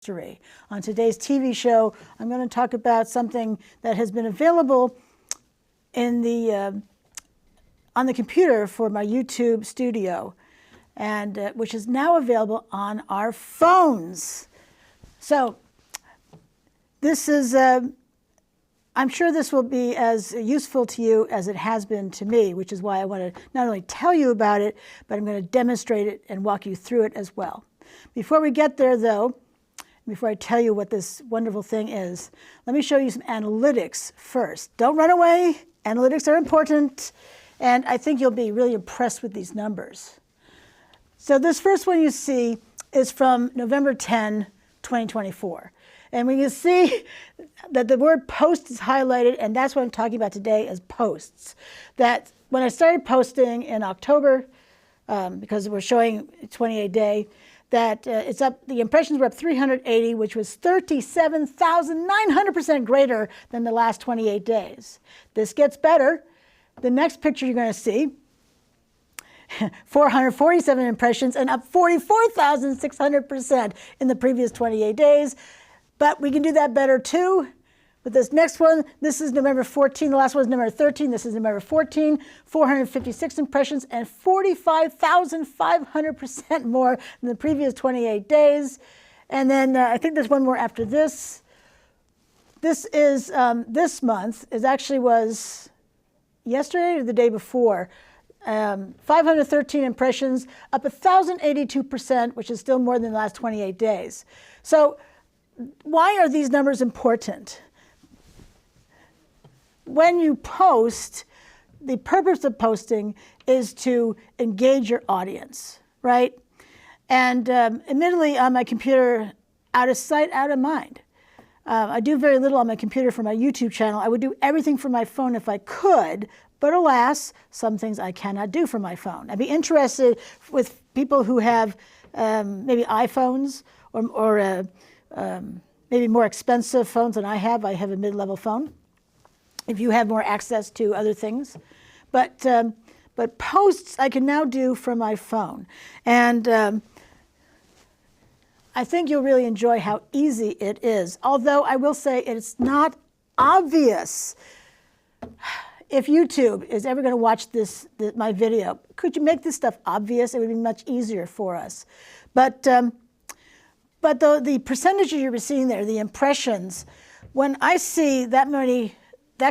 history. On today's TV show, I'm going to talk about something that has been available in on the computer for my YouTube studio, and which is now available on our phones. So this is, I'm sure this will be as useful to you as it has been to me, which is why I want to not only tell you about it, but I'm going to demonstrate it and walk you through it as well. Before we get there, though, before I tell you what this wonderful thing is, let me show you some analytics first. Don't run away. Analytics are important, and I think you'll be really impressed with these numbers. So this first one you see is from November 10, 2024. And we can see that the word post is highlighted, and that's what I'm talking about today as posts. That when I started posting in October, because we're showing 28-day, that it's up, the impressions were up 380, which was 37,900% greater than the last 28 days. This gets better. The next picture you're going to see, 447 impressions and up 44,600% in the previous 28 days. But we can do that better too. With this next one, this is November 14, the last one is November 13, this is November 14, 456 impressions and 45,500% more than the previous 28 days. And then I think there's one more after this. This is, this month, was yesterday or the day before. 513 impressions, up 1,082%, which is still more than the last 28 days. So why are these numbers important? When you post, the purpose of posting is to engage your audience, right? And admittedly, on my computer, out of sight, out of mind. I do very little on my computer for my YouTube channel. I would do everything from my phone if I could, but alas, some things I cannot do from my phone. I'd be interested with people who have maybe iPhones or maybe more expensive phones than I have. I have a mid-level phone. If you have more access to other things. But posts I can now do from my phone. And I think you'll really enjoy how easy it is. Although I will say it's not obvious. If YouTube is ever going to watch my video, could you make this stuff obvious? It would be much easier for us. But the percentages you're seeing there, the impressions, when I see that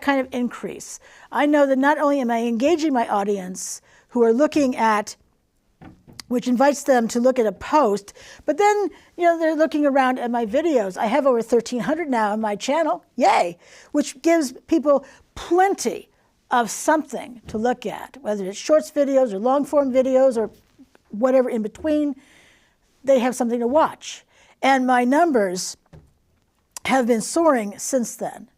kind of increase, I know that not only am I engaging my audience who are looking at, which invites them to look at a post, but then they're looking around at my videos. I have over 1,300 now on my channel, yay, which gives people plenty of something to look at, whether it's shorts videos or long form videos or whatever in between, they have something to watch. And my numbers have been soaring since then.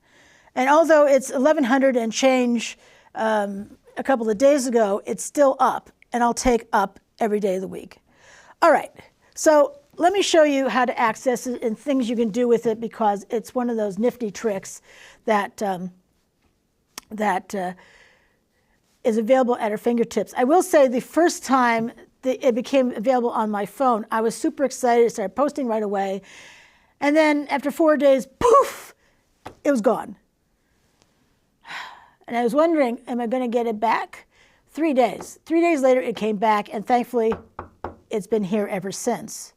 And although it's 1,100 and change a couple of days ago, it's still up, and I'll take up every day of the week. All right, so let me show you how to access it and things you can do with it, because it's one of those nifty tricks that is available at our fingertips. I will say the first time that it became available on my phone, I was super excited. I started posting right away. And then after 4 days, poof, it was gone. And I was wondering, am I going to get it back? 3 days. 3 days later, it came back, and thankfully, it's been here ever since.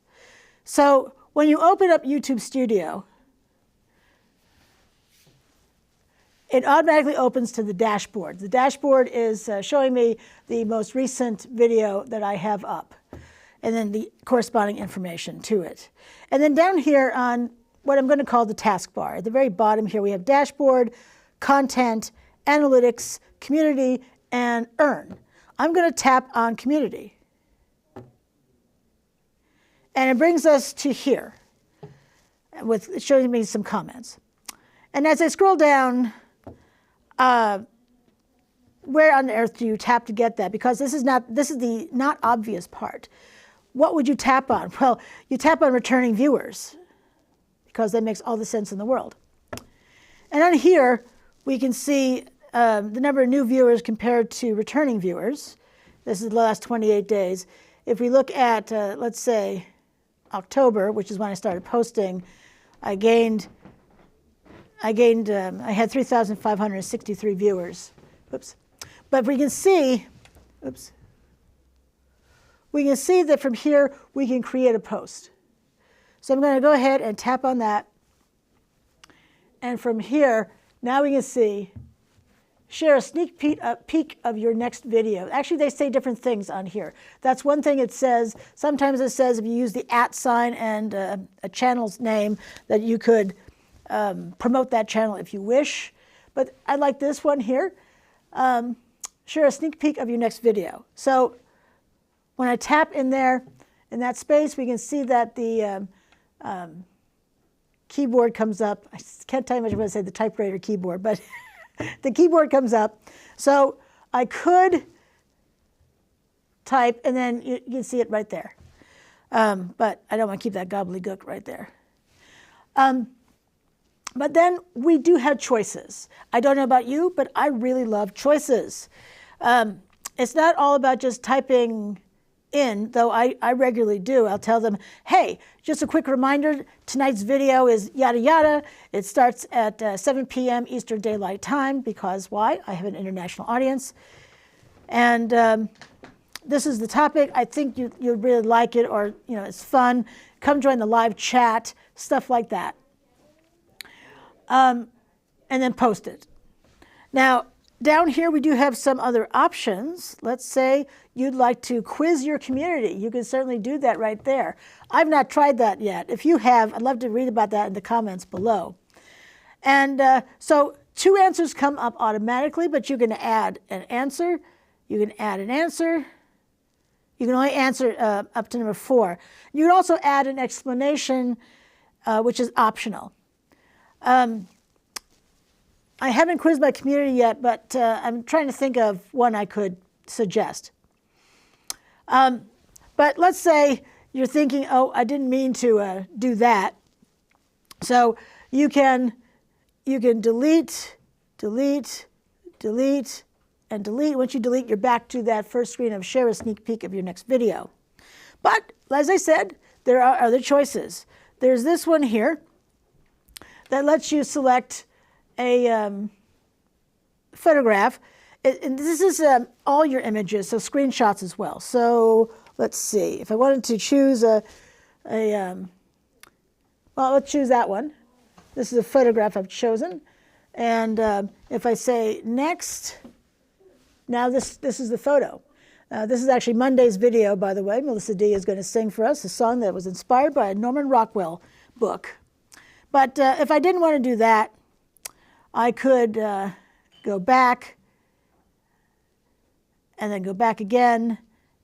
So when you open up YouTube Studio, it automatically opens to the dashboard. The dashboard is showing me the most recent video that I have up, and then the corresponding information to it. And then down here on what I'm going to call the taskbar, at the very bottom here, we have dashboard, content, analytics, community, and earn. I'm going to tap on community. And it brings us to here, with showing me some comments. And as I scroll down, where on earth do you tap to get that? Because this is the not obvious part. What would you tap on? Well, you tap on returning viewers, because that makes all the sense in the world. And on here, we can see the number of new viewers compared to returning viewers. This is the last 28 days. If we look at, let's say, October, which is when I started posting, I had 3,563 viewers. Oops. But we can see, oops, we can see that from here we can create a post. So I'm going to go ahead and tap on that. And from here, now we can see, share a sneak peek of your next video. Actually, they say different things on here. That's one thing it says. Sometimes it says if you use the @ sign and a channel's name that you could promote that channel if you wish. But I like this one here. Share a sneak peek of your next video. So when I tap in there, in that space, we can see that the keyboard comes up. I can't tell you much about say the typewriter keyboard, but the keyboard comes up. So I could type, and then you can see it right there. But I don't want to keep that gobbledygook right there. But then we do have choices. I don't know about you, but I really love choices. It's not all about just typing in, though I regularly do. I'll tell them, hey, just a quick reminder, tonight's video is yada yada. It starts at 7 p.m. Eastern Daylight Time, because why? I have an international audience. And this is the topic. I think you'll really like it, or it's fun. Come join the live chat, stuff like that. And then post it. Now, down here we do have some other options. Let's say you'd like to quiz your community. You can certainly do that right there. I've not tried that yet. If you have, I'd love to read about that in the comments below. And so 2 answers come up automatically, but you're going to add an answer. You can add an answer. You can only answer up to number 4. You can also add an explanation, which is optional. I haven't quizzed my community yet, but I'm trying to think of one I could suggest. But let's say you're thinking, oh, I didn't mean to do that. So you can delete, delete, delete, and delete. Once you delete, you're back to that first screen of share a sneak peek of your next video. But as I said, there are other choices. There's this one here that lets you select a photograph. And this is all your images, so screenshots as well. So let's see. If I wanted to choose well, let's choose that one. This is a photograph I've chosen. And if I say next, now this is the photo. This is actually Monday's video, by the way. Melissa D is going to sing for us a song that was inspired by a Norman Rockwell book. But if I didn't want to do that, I could go back, and then go back again,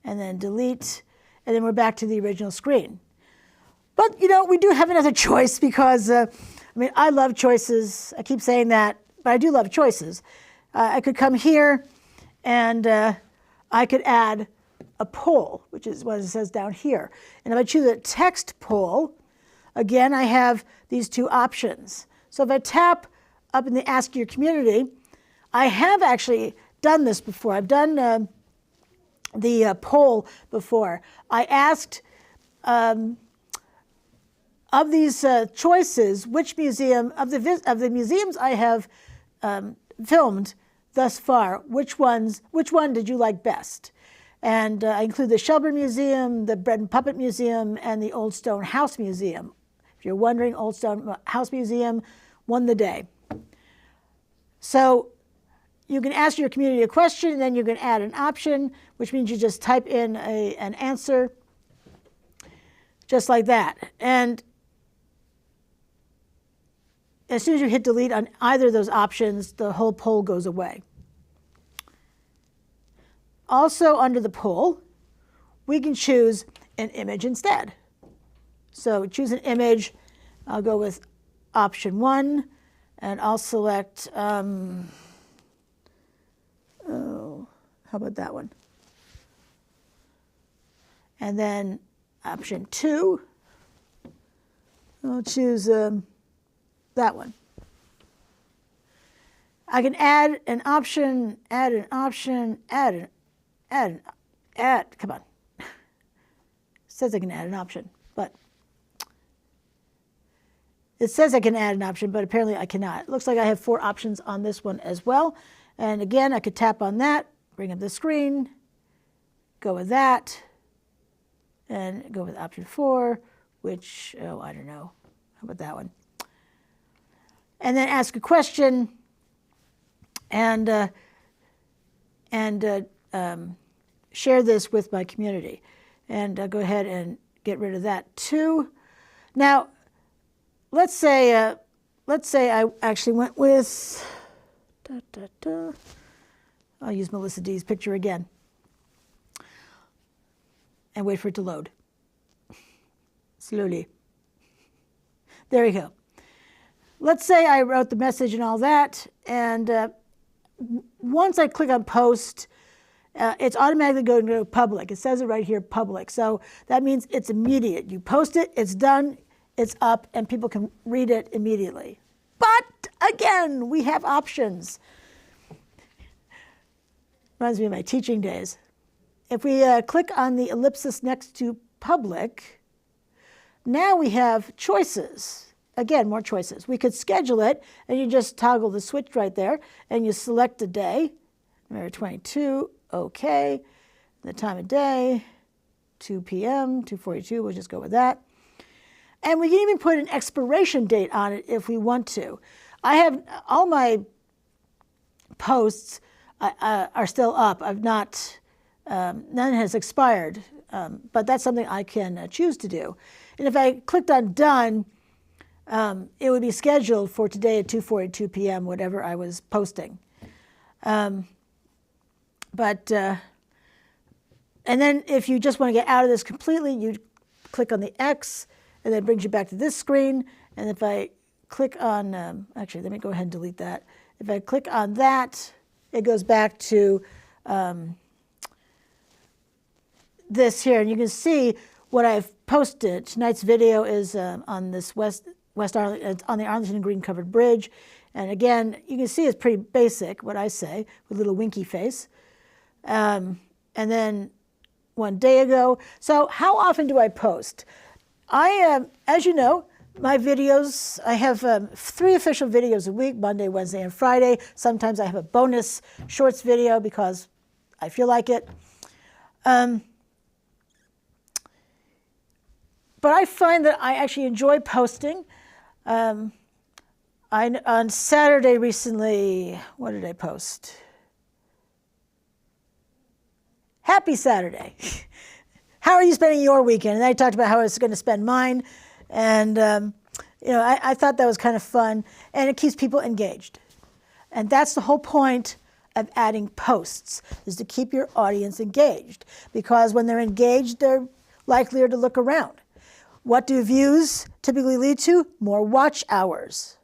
and then delete, and then we're back to the original screen. But, we do have another choice, because, I love choices. I keep saying that, but I do love choices. I could come here, and I could add a poll, which is what it says down here. And if I choose a text poll, again, I have these 2 options. So if I tap up in the Ask Your Community, I have actually done this before. I've done the poll before. I asked, of these choices, which museum, of the museums I have filmed thus far, which one did you like best? And I include the Shelburne Museum, the Bread and Puppet Museum, and the Old Stone House Museum. If you're wondering, Old Stone House Museum won the day. So you can ask your community a question, and then you can add an option, which means you just type in an answer, just like that. And as soon as you hit delete on either of those options, the whole poll goes away. Also, under the poll, we can choose an image instead. So choose an image. I'll go with option 1, and I'll select, how about that one? And then option 2, I'll choose that one. I can add an option, come on. It says I can add an option, but It says I can add an option, but apparently I cannot. It looks like I have 4 options on this one as well. And again, I could tap on that, bring up the screen, go with that, and go with option 4, which, oh, I don't know. How about that one? And then ask a question and share this with my community. And go ahead and get rid of that too. Now, let's say I actually went with, I'll use Melissa D's picture again and wait for it to load. Slowly. There you go. Let's say I wrote the message and all that, and once I click on post, it's automatically going to go public. It says it right here, public. So that means it's immediate. You post it, it's done, it's up, and people can read it immediately. But again, we have options. Reminds me of my teaching days. If we click on the ellipsis next to public, now we have choices. Again, more choices. We could schedule it, and you just toggle the switch right there, and you select a day, November 22, okay. The time of day, 2 p.m., 2:42, we'll just go with that. And we can even put an expiration date on it if we want to. I have all my posts are still up. I've not, none has expired, but that's something I can choose to do. And if I clicked on done, it would be scheduled for today at 2:42 p.m., whatever I was posting. And then if you just want to get out of this completely, you click on the X, and then it brings you back to this screen. And if I click on, actually, let me go ahead and delete that. If I click on that, it goes back to this here. And you can see what I've posted. Tonight's video is on this on the Arlington Green Covered Bridge. And again, you can see it's pretty basic, what I say, with a little winky face. And then 1 day ago. So how often do I post? As you know, my videos, I have 3 official videos a week, Monday, Wednesday, and Friday. Sometimes I have a bonus shorts video because I feel like it. But I find that I actually enjoy posting. On Saturday recently, what did I post? Happy Saturday. How are you spending your weekend? And I talked about how I was going to spend mine. And, you know, I thought that was kind of fun. And it keeps people engaged. And that's the whole point of adding posts, is to keep your audience engaged. Because when they're engaged, they're likelier to look around. What do views typically lead to? More watch hours.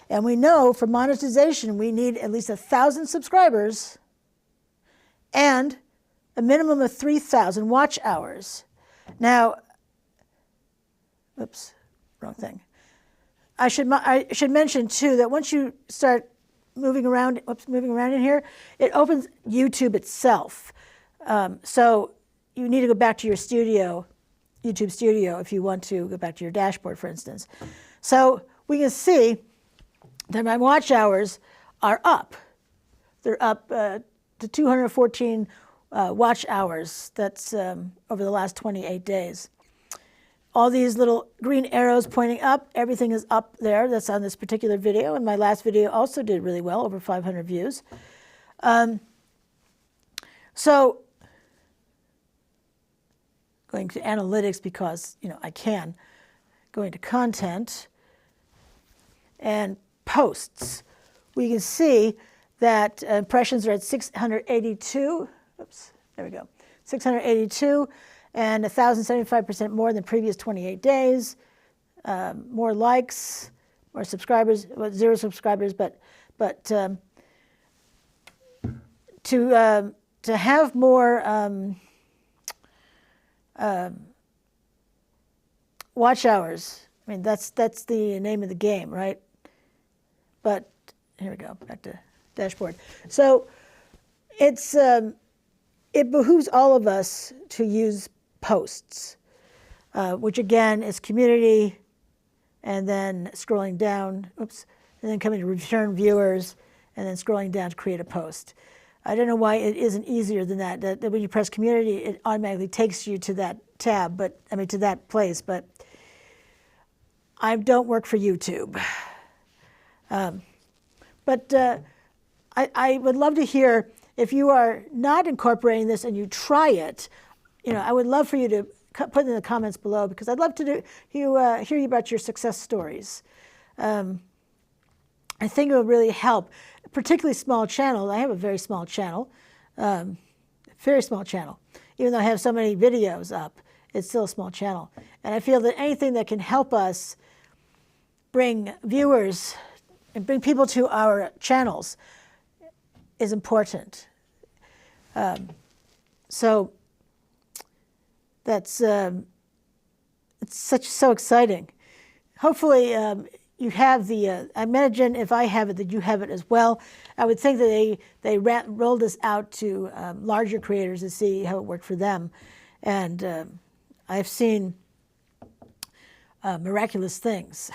And we know for monetization, we need at least 1,000 subscribers and a minimum of 3,000 watch hours. Now, oops, wrong thing. I should mention too that once you start moving around in here, it opens YouTube itself. So you need to go back to your studio, YouTube Studio, if you want to go back to your dashboard, for instance. So we can see that my watch hours are up. They're up to 214 watch hours. That's over the last 28 days. All these little green arrows pointing up, everything is up there. That's on this particular video. And my last video also did really well, over 500 views. So going to analytics because, you know, I can. Going to content and posts. We can see that impressions are at 682. Oops, there we go. 682 and 1,075% more than previous 28 days. More likes, more subscribers, well, 0 subscribers, but to have more watch hours. I mean, that's the name of the game, right? But here we go, back to dashboard. So it's it behooves all of us to use posts, which again is community and then scrolling down, oops, and then coming to return viewers, and then scrolling down to create a post. I don't know why it isn't easier than that. That when you press community, it automatically takes you to that tab, to that place. But I don't work for YouTube. I would love to hear if you are not incorporating this and you try it. I would love for you to put in the comments below, because I'd love to hear you about your success stories. I think it will really help, particularly small channels. I have a very small channel, Even though I have so many videos up, it's still a small channel. And I feel that anything that can help us bring viewers and bring people to our channels is important. So that's it's so exciting. Hopefully you have the, I imagine if I have it, that you have it as well. I would think that they rolled this out to larger creators to see how it worked for them. And I've seen miraculous things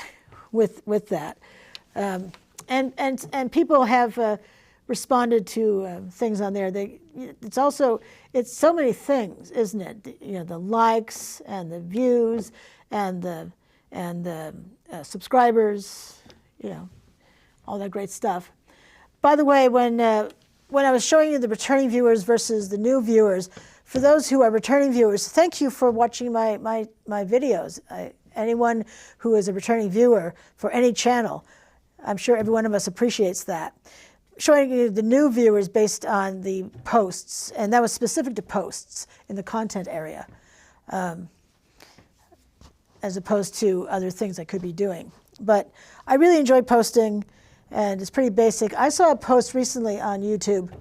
with that. And people have responded to things on there. It's so many things, isn't it? The likes and the views and the subscribers, all that great stuff. By the way, when I was showing you the returning viewers versus the new viewers, for those who are returning viewers, thank you for watching my videos. Anyone who is a returning viewer for any channel, I'm sure every one of us appreciates that. Showing you the new viewers based on the posts, and that was specific to posts in the content area, as opposed to other things I could be doing. But I really enjoy posting, and it's pretty basic. I saw a post recently on YouTube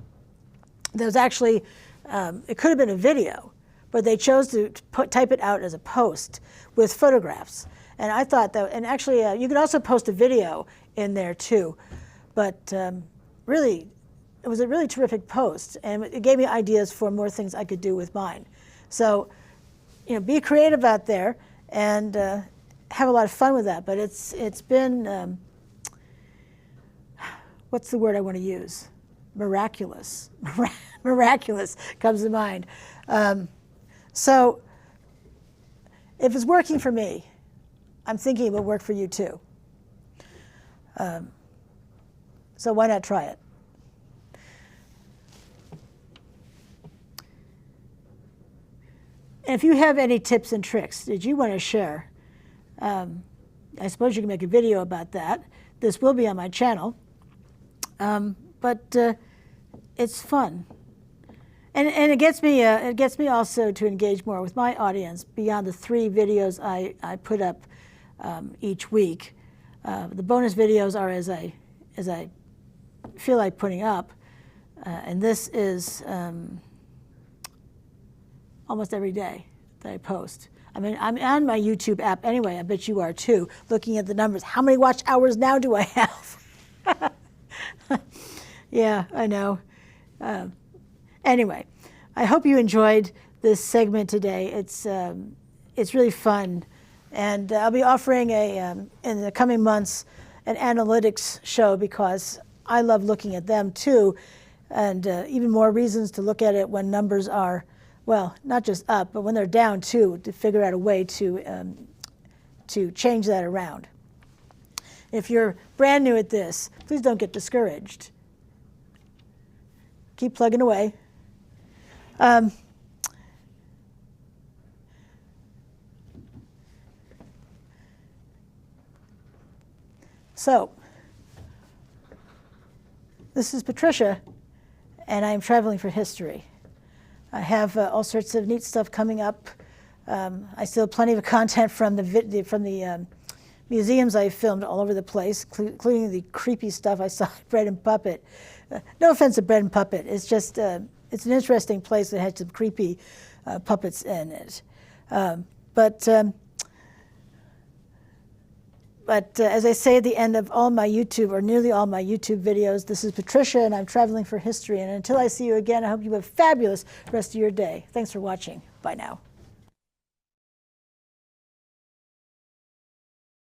that was actually, it could have been a video, but they chose to type it out as a post with photographs. And I thought that, and actually you can also post a video in there too. But really, it was a really terrific post, and it gave me ideas for more things I could do with mine. So, be creative out there and have a lot of fun with that. But it's been, what's the word I want to use? Miraculous. Miraculous comes to mind. So if it's working for me, I'm thinking it will work for you too. So why not try it? And if you have any tips and tricks that you want to share, I suppose you can make a video about that. This will be on my channel. But it's fun. And it gets me also to engage more with my audience beyond the 3 videos I put up each week. The bonus videos are as I feel like putting up, and this is almost every day that I post. I mean, I'm on my YouTube app anyway. I bet you are too, looking at the numbers. How many watch hours now do I have? Yeah, I know. Anyway, I hope you enjoyed this segment today. It's really fun, and I'll be offering in the coming months an analytics show, because I love looking at them too, and even more reasons to look at it when numbers are, well, not just up, but when they're down too, to figure out a way to change that around. If you're brand new at this, please don't get discouraged. Keep plugging away. So, this is Patricia, and I'm traveling for history. I have all sorts of neat stuff coming up. I still have plenty of content from the museums I filmed all over the place, including the creepy stuff I saw at Bread and Puppet. No offense to Bread and Puppet, it's just it's an interesting place that has some creepy puppets in it. But as I say at the end of all my YouTube, or nearly all my YouTube videos, this is Patricia, and I'm traveling for history. And until I see you again, I hope you have a fabulous rest of your day. Thanks for watching. Bye now.